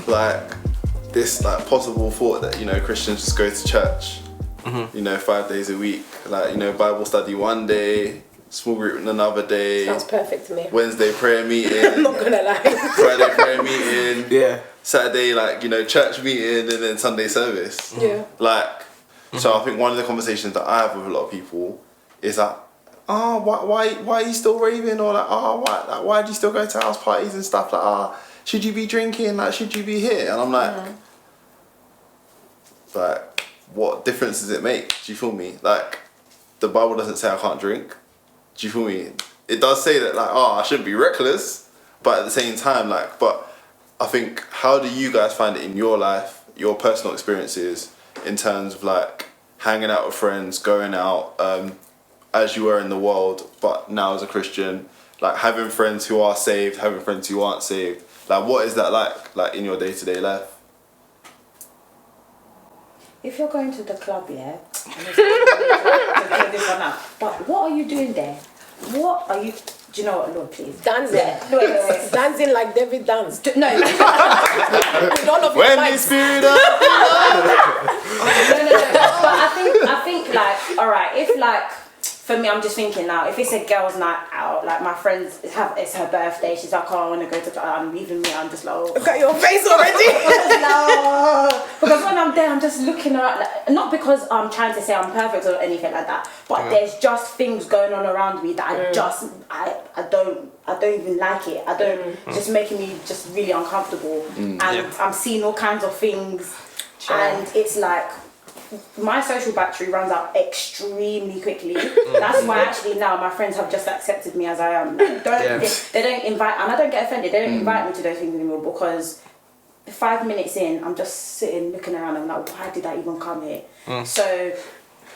like this like possible thought that, you know, Christians just go to church, you know, 5 days a week, like, you know, Bible study one day, small group another day. Sounds perfect to me. Wednesday prayer meeting. I'm not gonna lie. Friday prayer meeting. Yeah. Saturday, like, you know, church meeting, and then Sunday service. Yeah. Like, so I think one of the conversations that I have with a lot of people is that, oh, why are you still raving? Or like, oh, why do you still go to house parties and stuff? Like, oh, should you be drinking? Like, should you be here? And I'm like, what difference does it make? Do you feel me? Like, the Bible doesn't say I can't drink. Do you feel me? It does say that, like, oh, I shouldn't be reckless, but at the same time, like, but I think, how do you guys find it in your life, your personal experiences, in terms of like hanging out with friends, going out as you were in the world, but now as a Christian, like having friends who are saved, having friends who aren't saved, like what is that like in your day-to-day life? If you're going to the club, yeah, and it's to clear this one up, but what are you doing there? What are you? Do you know what, Lord, please? Dancing. Yeah. Wait. Dancing like David danced. No. With all of When the spirit of No. But I think like, all right, if like, for me, I'm just thinking now, if it's a girls' night out, like my friends it's her birthday, she's like, oh, I want to go to, I'm leaving me, I'm just like, oh. Look at your face already. No. Because when I'm there, I'm just looking around, like, not because I'm trying to say I'm perfect or anything like that, but there's just things going on around me that I don't even like it. I don't, just making me just really uncomfortable. And I'm seeing all kinds of things, and it's like, my social battery runs out extremely quickly. That's why actually now my friends have just accepted me as I am. They don't invite, and I don't get offended, they don't invite me to those things anymore, because 5 minutes in, I'm just sitting looking around and I'm like, why did I even come here? So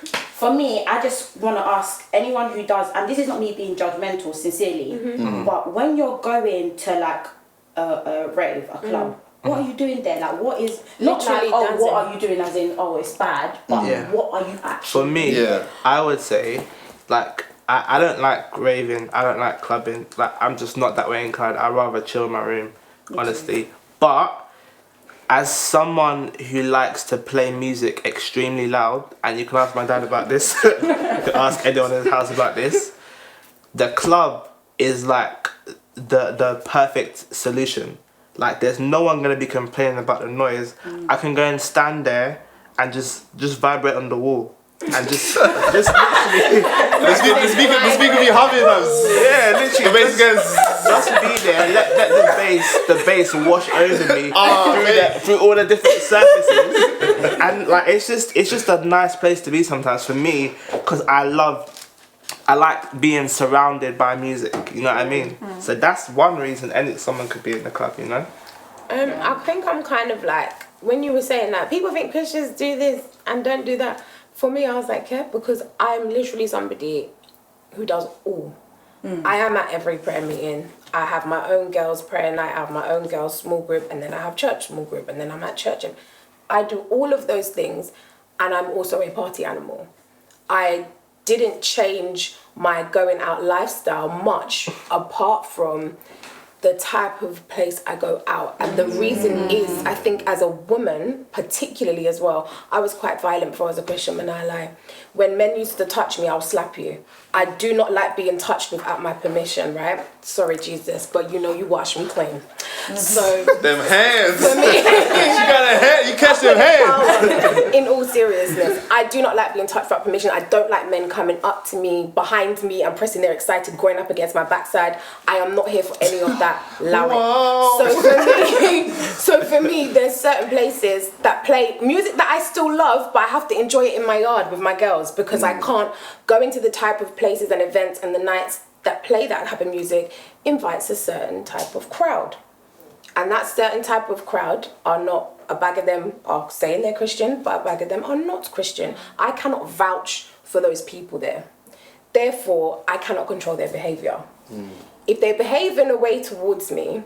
for me, I just want to ask anyone who does, and this is not me being judgmental, sincerely, but when you're going to like a rave, a club, what are you doing there? Like, what is, not Literally like, oh, dancing. what are you doing as in, oh, it's bad, but what are you actually For me, I would say, like, I don't like raving, I don't like clubbing, like, I'm just not that way inclined. I'd rather chill in my room, honestly. But as someone who likes to play music extremely loud, and you can ask my dad about this, you can ask anyone in his house about this, the club is like the perfect solution. Like, there's no one gonna be complaining about the noise. I can go and stand there and just vibrate on the wall and just literally. the speaker be humming us. Yeah, literally. The bass goes. Just be there and let the bass wash over me through all the different surfaces. And like, it's just a nice place to be sometimes for me, because I like being surrounded by music, you know what I mean? So that's one reason someone could be in the club, you know? I think I'm kind of like, when you were saying that, people think Christians do this and don't do that. For me, I was like, yeah, because I'm literally somebody who does all. I am at every prayer meeting. I have my own girls' prayer night, I have my own girls' small group, and then I have church small group, and then I'm at church. And I do all of those things, and I'm also a party animal. I didn't change my going out lifestyle much apart from the type of place I go out. And the reason is, I think as a woman, particularly as well, I was quite violent before I was a Christian, when I lie. When men used to touch me, I'll slap you. I do not like being touched without my permission, right? Sorry, Jesus, but you know you wash me clean. So them hands. for me, You got a hand. You catch them hands. in all seriousness, I do not like being touched without permission. I don't like men coming up to me, behind me, and pressing their excited, going up against my backside. I am not here for any of that. So for me, there's certain places that play music that I still love, but I have to enjoy it in my yard with my girls, because I can't go into the type of places and events and the nights that play that type of music invites a certain type of crowd. And that certain type of crowd are not, a bag of them are saying they're Christian, but a bag of them are not Christian. I cannot vouch for those people there. Therefore, I cannot control their behaviour. If they behave in a way towards me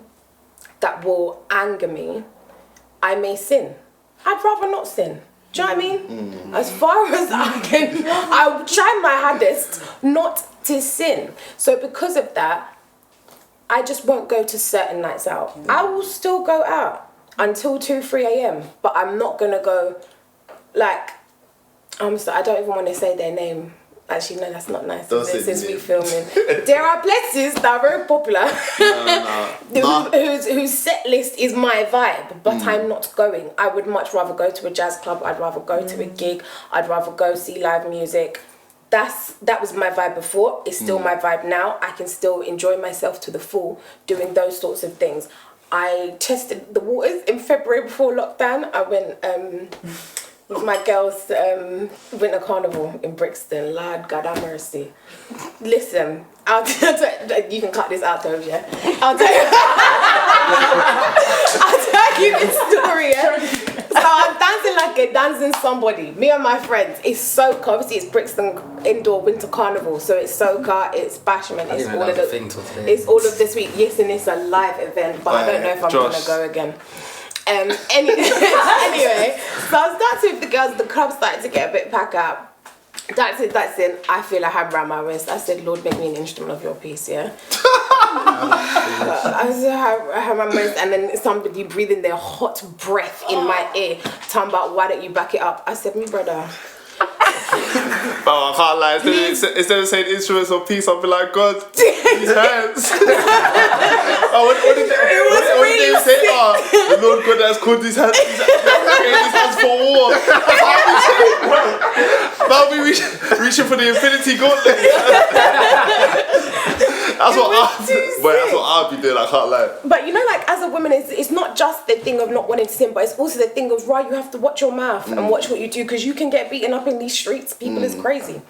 that will anger me, I may sin. I'd rather not sin. Do you know what I mean? As far as I can, I'll try my hardest not to sin. So because of that, I just won't go to certain nights out. I will still go out. until 2, 3 a.m. But I'm not gonna go, like, I don't even want to say their name. Actually, no, that's not nice. Since we filming, there are places that are very popular. Whose set list is my vibe, but I'm not going. I would much rather go to a jazz club. I'd rather go to a gig. I'd rather go see live music. That was my vibe before. It's still my vibe now. I can still enjoy myself to the full doing those sorts of things. I tested the waters in February before lockdown. I went with my girls winter carnival in Brixton. Lord God have mercy. Listen, you can cut this out, Tove, yeah? I'll tell you this story, yeah? So I'm dancing like a dancing somebody. Me and my friends. It's soca. Obviously, it's Brixton Indoor Winter Carnival. So it's soca, it's bashment, it's all of the. It's all of this week. Yes, and it's a live event, but I don't know if I'm gonna go again. Anyway, so I was dancing with the girls. The club started to get a bit packed up. Dancing. I feel a hand around my waist. I said, Lord, make me an instrument of your peace, yeah? I said, I have my waist, and then somebody breathing their hot breath in my ear, talking about, why don't you back it up? I said, me brother. I can't lie. Instead of saying instruments of peace, I'll be like, God, these hands. What did they say? The Lord God has called these hands. These hands for war. I'll be reaching for the infinity gauntlet. That's what I'll be doing. I can't lie. But you know, like as a woman, it's not just the thing of not wanting to sin, but it's also the thing of you have to watch your mouth and watch what you do, because you can get beaten up in these streets. People is crazy.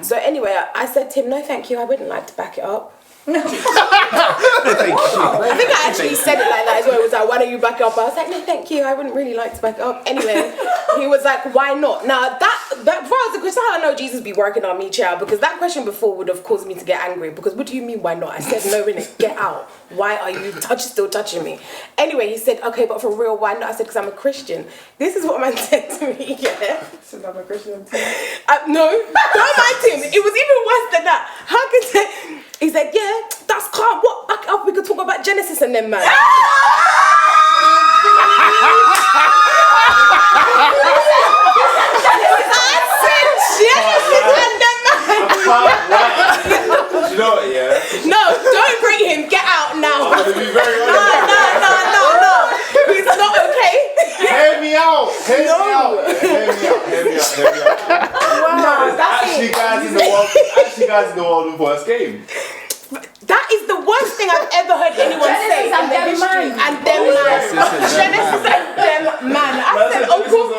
So anyway, I said to him, no, thank you. I wouldn't like to back it up. I think I actually said it like that as well. It was like, why don't you back it up? I was like, no, thank you. I wouldn't really like to back it up. Anyway, he was like, why not? Now that for us, because how I know Jesus be working on me, child, because that question before would have caused me to get angry. Because what do you mean, why not? I said, no, innit, get out. Why are you still touching me? Anyway, he said, okay, but for real, why not? I said, because I'm a Christian. This is what man said to me, yeah. So I'm a Christian too. No, don't mind him. It was even worse than that. How could he said, yeah, that's calm. What? Back up, we could talk about Genesis and them, man. I said Genesis and them, man. You know what, yeah? No, don't bring him. Get out now. I'm gonna be very honest. No. He's not okay. Hear me out. Hear me out. Wow, Actually, guys in the world of worst game. That is the worst thing I've ever heard anyone say in the history. And them man. Genesis and them man. I said, Uncle.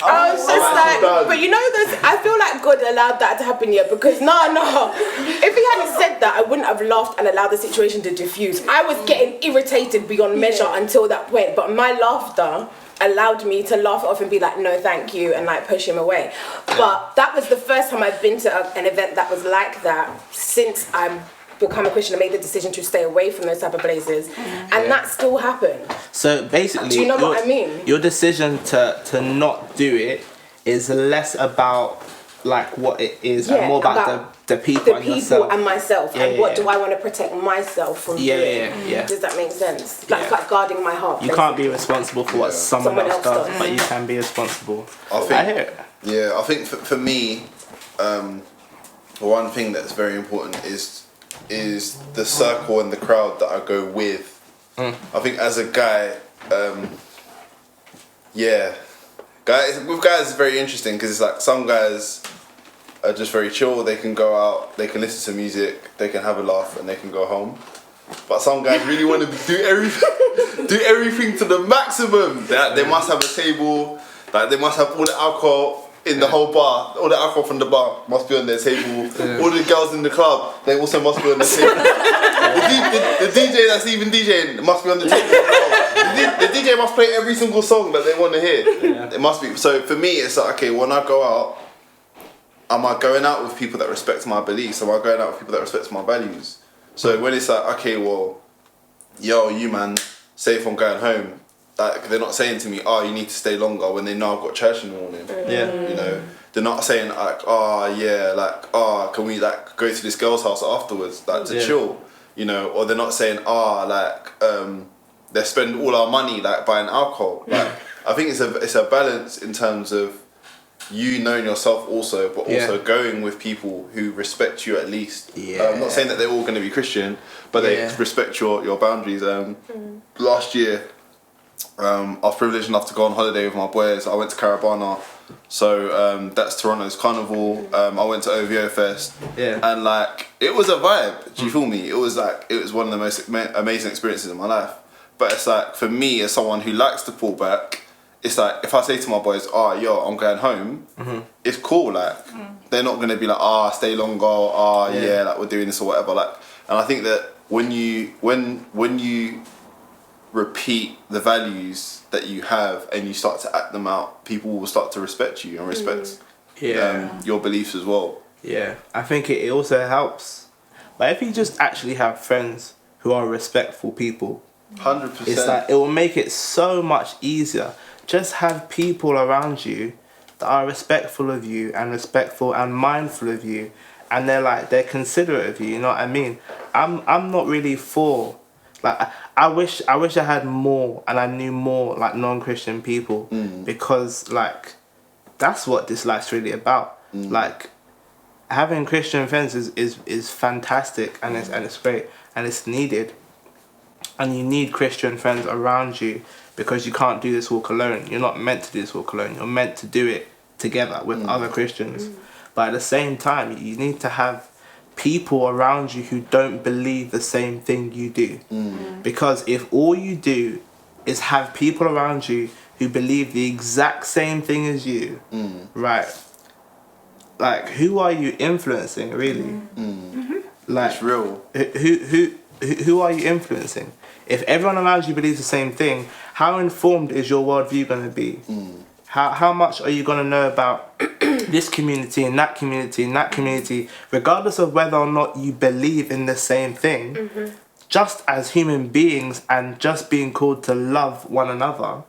I was just like, but you know, I feel like God allowed that to happen here, because no. If he hadn't said that, I wouldn't have laughed and allowed the situation to diffuse. I was getting irritated beyond measure until that point, but my laughter allowed me to laugh it off and be like, no, thank you, and like push him away. But that was the first time I've been to an event that was like that since I've become a Christian and made the decision to stay away from those type of places, and that still happened. So basically, do you know what I mean? Your decision to not do it is less about like what it is and more about the people and yourself. And myself, and what do I want to protect myself from doing? Yeah. Does that make sense? Like guarding my heart. You can't be responsible for what someone else does, but you can be responsible. I hear it. Yeah, I think for me, one thing that's very important is the circle and the crowd that I go with. I think as a guy, with guys it's very interesting, because it's like some guys are just very chill. They can go out, they can listen to music, they can have a laugh, and they can go home. But some guys really want to do everything to the maximum. They must have a table, like they must have all the alcohol in the whole bar. All the alcohol from the bar must be on their table. All the girls in the club, they also must be on the table. The DJ that's even DJing must be on the table as well. The DJ must play every single song that they want to hear. It must be. So for me, it's like, okay, when I go out, am I going out with people that respect my beliefs? Am I going out with people that respect my values? So when it's like, okay, well, yo, you man, say if I'm going home, like they're not saying to me, oh, you need to stay longer, when they know I've got church in the morning. Yeah. You know, they're not saying like, can we like go to this girl's house afterwards, like to chill. you know, or they're not saying, they spend all our money like buying alcohol. Like, I think it's a balance in terms of you knowing yourself also, but also going with people who respect you at least. I'm not saying that they're all going to be Christian, but they respect your boundaries. Last year, I was privileged enough to go on holiday with my boys. I went to Carabana, so that's Toronto's carnival. I went to OVO Fest, and like it was a vibe. Do you feel me? It was one of the most amazing experiences in my life. But it's like, for me as someone who likes to pull back, it's like if I say to my boys, I'm going home, it's cool. Like they're not gonna be like, stay longer, like we're doing this or whatever. Like, and I think that when you repeat the values that you have and you start to act them out, people will start to respect you and respect your beliefs as well. Yeah, I think it also helps. But if you just actually have friends who are respectful people, 100%. It's like it will make it so much easier. Just have people around you that are respectful of you and respectful and mindful of you, and they're considerate of you. You know what I mean? I'm not really for, like, I wish I had more and I knew more like non-Christian people, because like that's what this life's really about. Like having Christian friends is fantastic, and it's great and it's needed. And you need Christian friends around you, because you can't do this walk alone. You're not meant to do this walk alone. You're meant to do it together with other Christians. But at the same time, you need to have people around you who don't believe the same thing you do. Because if all you do is have people around you who believe the exact same thing as you, right? Like, who are you influencing, really? Like, it's real. Who are you influencing? If everyone around you believes the same thing, how informed is your worldview going to be? How much are you going to know about this community and that community and that community, regardless of whether or not you believe in the same thing? Just as human beings and just being called to love one another,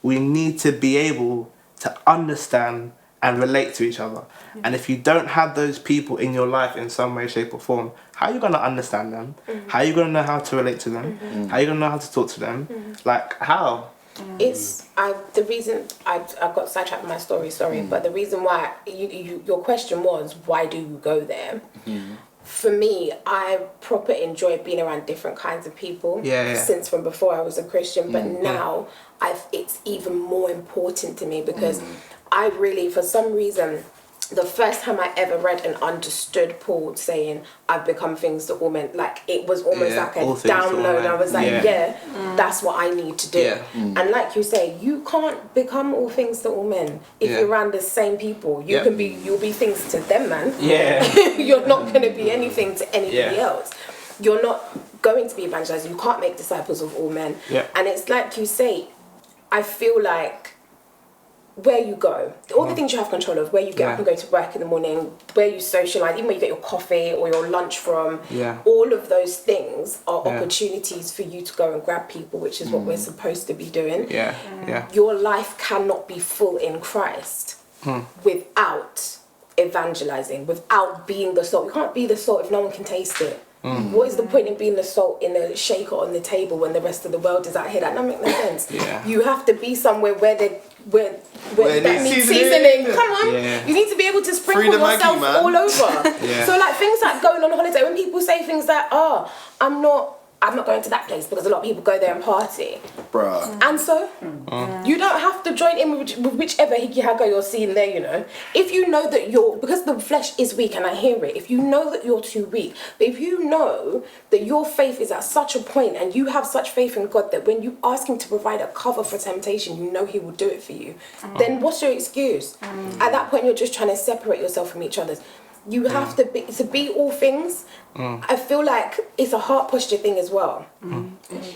we need to be able to understand and relate to each other. And if you don't have those people in your life in some way, shape or form, how are you going to understand them? How are you going to know how to relate to them? How are you going to know how to talk to them? Like, how? The reason I got sidetracked with my story, but the reason why your question was, why do you go there? For me, I proper enjoy being around different kinds of people. Since from before I was a Christian, but now it's even more important to me, because I really, for some reason, the first time I ever read and understood Paul saying, I've become things to all men, like, it was almost like a download. I was like, that's what I need to do. And like you say, you can't become all things to all men if you're around the same people. You'll be things to them, man. You're not going to be anything to anybody else. You're not going to be evangelized. You can't make disciples of all men. And it's like you say, I feel like where you go, all the things you have control of, where you get up and go to work in the morning, where you socialise, even where you get your coffee or your lunch from, all of those things are opportunities for you to go and grab people, which is what we're supposed to be doing. Your life cannot be full in Christ without evangelising, without being the salt. You can't be the salt if no one can taste it. What is the point in being the salt in a shaker on the table when the rest of the world is out here? That doesn't make no sense. You have to be somewhere where that needs seasoning. Come on, you need to be able to sprinkle yourself all over. So like things like going on holiday, when people say things like, I'm not going to that place because a lot of people go there and party. Bruh. And so, you don't have to join in with whichever hikihaga you're seeing there, you know. If you know that because the flesh is weak, and I hear it, if you know that you're too weak, but if you know that your faith is at such a point and you have such faith in God that when you ask him to provide a cover for temptation, you know he will do it for you, then what's your excuse? At that point, you're just trying to separate yourself from each other. You have to be all things. I feel like it's a heart posture thing as well.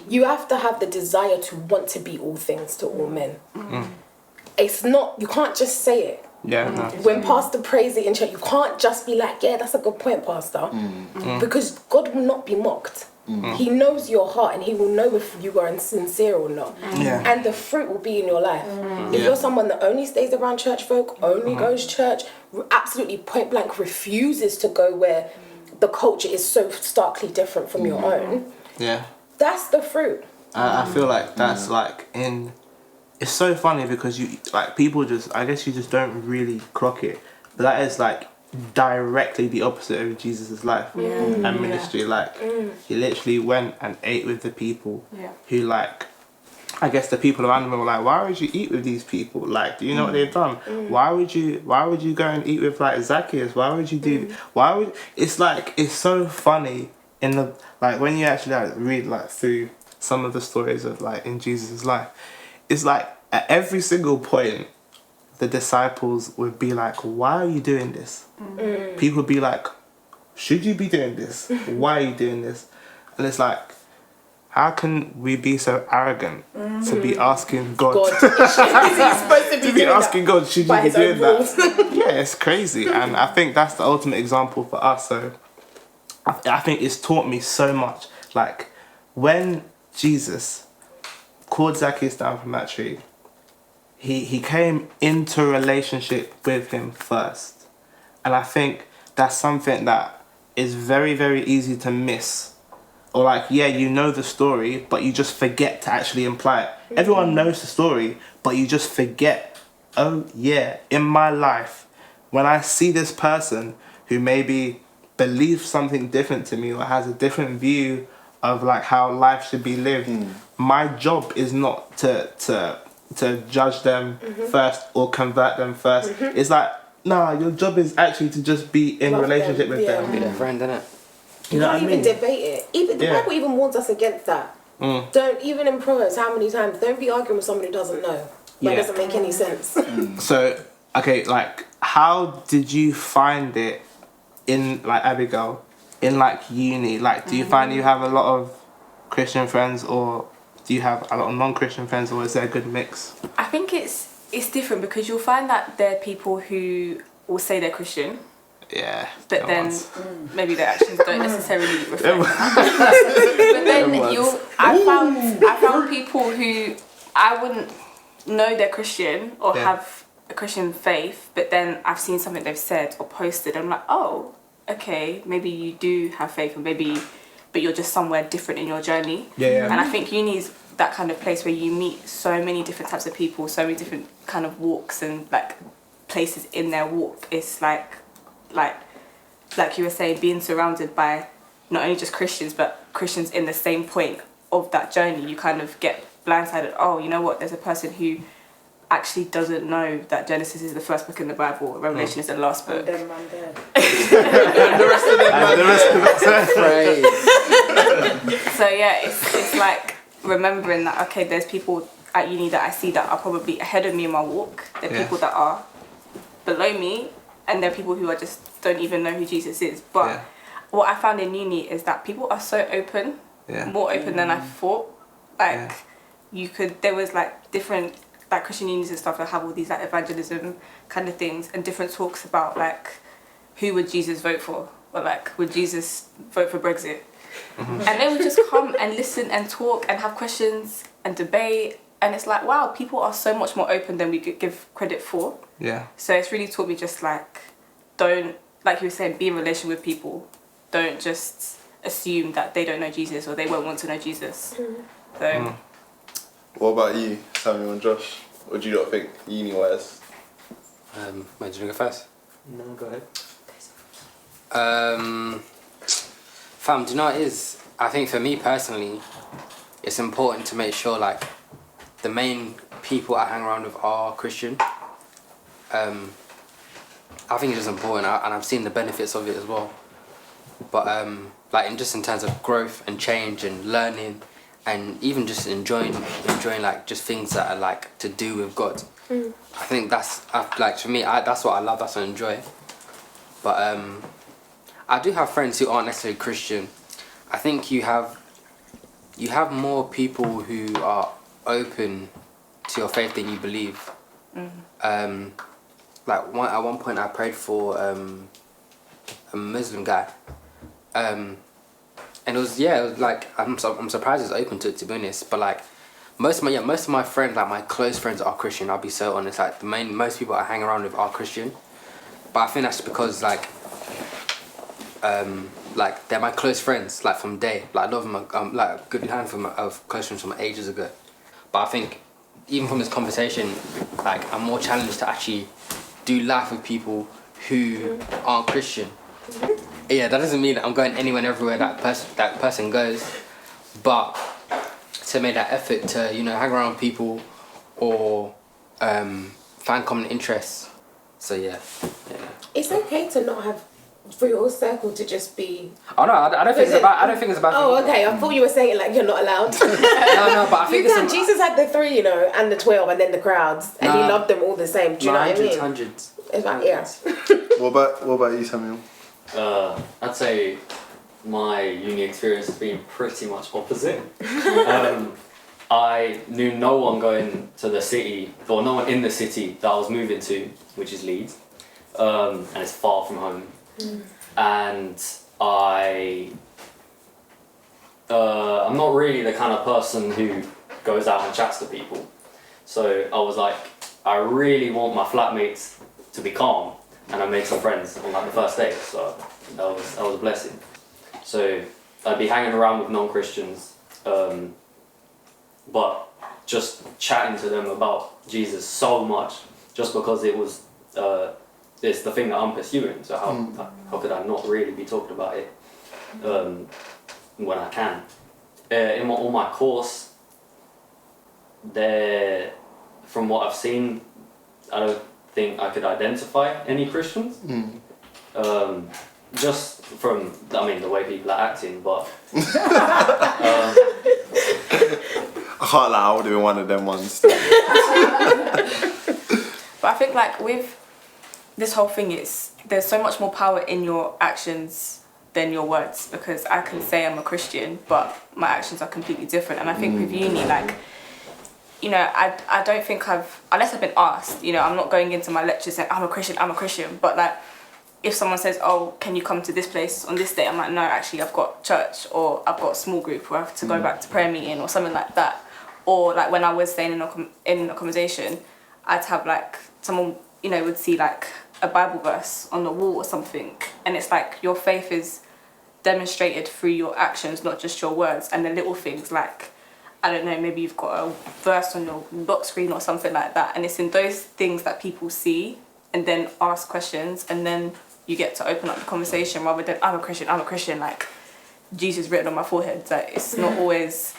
You have to have the desire to want to be all things to all men. It's not, you can't just say it. When pastor prays it in church, you can't just be like, yeah, that's a good point, pastor. Because God will not be mocked. He knows your heart and he will know if you are sincere or not. And the fruit will be in your life. If you're someone that only stays around church folk, only goes church, absolutely point blank refuses to go where the culture is so starkly different from your own. Yeah. That's the fruit. I feel like that's like it's so funny because you like people just I guess you just don't really clock it, but that is like directly the opposite of Jesus' life and ministry. Like he literally went and ate with the people who like I guess the people around him were like, why would you eat with these people? Like, do you know what they've done? Why would you go and eat with like Zacchaeus? Why would you do it's like it's so funny in the like when you actually like read like through some of the stories of like in Jesus' life, it's like at every single point the disciples would be like, why are you doing this? People would be like, should you be doing this? Why are you doing this? And it's like, how can we be so arrogant to be asking God, Is he supposed to be, to be asking God, should you be doing that? Yeah, it's crazy. And I think that's the ultimate example for us. So I think it's taught me so much. Like when Jesus called Zacchaeus down from that tree, he came into a relationship with him first. And I think that's something that is very, very easy to miss. Or like, yeah, you know the story, but you just forget to actually imply it. Everyone knows the story, but you just forget, oh yeah, in my life, when I see this person who maybe believes something different to me or has a different view of like how life should be lived, my job is not to judge them first or convert them first. It's like, nah, your job is actually to just be in relationship with them. Be their friend, innit? You know what I Don't mean? even debate it. Even the Bible even warns us against that. Don't even in Proverbs. How many times? Don't be arguing with somebody who doesn't know. That doesn't make any sense. So, okay, like, how did you find it in, like, Abigail, in, like, uni? Like, do you find you have a lot of Christian friends, or do you have a lot of non-Christian friends, or is there a good mix? I think it's different because you'll find that there are people who will say they're Christian, Yeah. but then maybe their actions don't necessarily reflect that. But then I found people who I wouldn't know they're Christian or have a Christian faith, but then I've seen something they've said or posted and I'm like, oh, okay, maybe you do have faith, or maybe, but you're just somewhere different in your journey. Yeah. And I think uni is that kind of place where you meet so many different types of people, so many different kind of walks and like places in their walk. It's like you were saying, being surrounded by not only just Christians, but Christians in the same point of that journey. You kind of get blindsided. Oh, you know what? There's a person who actually doesn't know that Genesis is the first book in the Bible, Revelation is the last book. And the rest of them, So yeah, it's like remembering that, okay, there's people at uni that I see that are probably ahead of me in my walk. There are people that are below me, and there are people who are just don't even know who Jesus is. But what I found in uni is that people are so open, more open than I thought. Like there was like different like Christian unis and stuff that have all these like evangelism kind of things and different talks about like who would Jesus vote for, or like would Jesus vote for Brexit. And they would just come and listen and talk and have questions and debate, and it's like, wow, people are so much more open than we could give credit for. So it's really taught me just like, don't, like you were saying, be in relation with people. Don't just assume that they don't know Jesus or they won't want to know Jesus. So what about you, Samuel and Josh? What do you not think, uni-wise? where do you go first? No, go ahead. Fam, do you know what it is? I think for me personally, it's important to make sure like the main people I hang around with are Christian. I think it's just important, and I've seen the benefits of it as well. But like in terms of growth and change and learning, and even just enjoying like just things that are like to do with God. I think that's like for me, that's what I love. That's what I enjoy. But I do have friends who aren't necessarily Christian. I think you have more people who are open to your faith than you believe. Like at one point I prayed for a Muslim guy, and it was like I'm surprised he's open to it, to be honest. But like most of my friends, like my close friends, are Christian. I'll be so honest. Like most people I hang around with are Christian, but I think that's because like like they're my close friends, like from day. Like a lot of them are like a good handful of close friends from ages ago. But I think even from this conversation, like I'm more challenged to actually do life with people who aren't Christian. Yeah, that doesn't mean that I'm going anywhere and everywhere that person goes, but to make that effort to, you know, hang around people or find common interests. So yeah. It's okay to not have for your circle to just be. Oh no, I don't think it's about. I don't think it's about. Oh, okay. I thought you were saying like you're not allowed. No, but I think you can. Jesus had the 3, you know, and the 12, and then the crowds, and he loved them all the same. Do you know what I mean? Hundreds. It's like, yeah. What about you, Samuel? I'd say my uni experience has been pretty much opposite. I knew no one going to the city, or no one in the city that I was moving to, which is Leeds, and it's far from home. And I'm not really the kind of person who goes out and chats to people. So I was like, I really want my flatmates to be calm, and I made some friends on like the first day. So that was a blessing. So I'd be hanging around with non-Christians, but just chatting to them about Jesus so much, just because it was it's the thing that I'm pursuing. So how could I not really be talking about it when I can? On my course, from what I've seen, I don't think I could identify any Christians. Just from, the way people are acting, but I can't lie, I would have been one of them ones. But I think like with this whole thing, there's so much more power in your actions than your words, because I can say I'm a Christian, but my actions are completely different. And I think with uni, like, you know, I don't think unless I've been asked, you know, I'm not going into my lectures saying I'm a Christian, but like, if someone says, oh, can you come to this place on this day? I'm like, no, actually, I've got church, or I've got a small group, or I have to go back to prayer meeting, or something like that. Or like when I was staying in accommodation, I'd have like someone, you know, would see like a Bible verse on the wall or something, and it's like your faith is demonstrated through your actions, not just your words. And the little things like, I don't know, maybe you've got a verse on your lock screen or something like that, and it's in those things that people see and then ask questions, and then you get to open up the conversation rather than I'm a Christian, like Jesus written on my forehead. Like, it's not always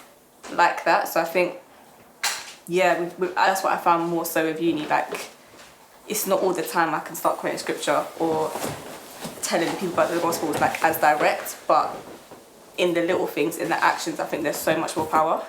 like that. So I think, yeah, that's what I found more so with uni. Like, it's not all the time I can start quoting scripture or telling people about the gospel like as direct, but in the little things, in the actions, I think there's so much more power.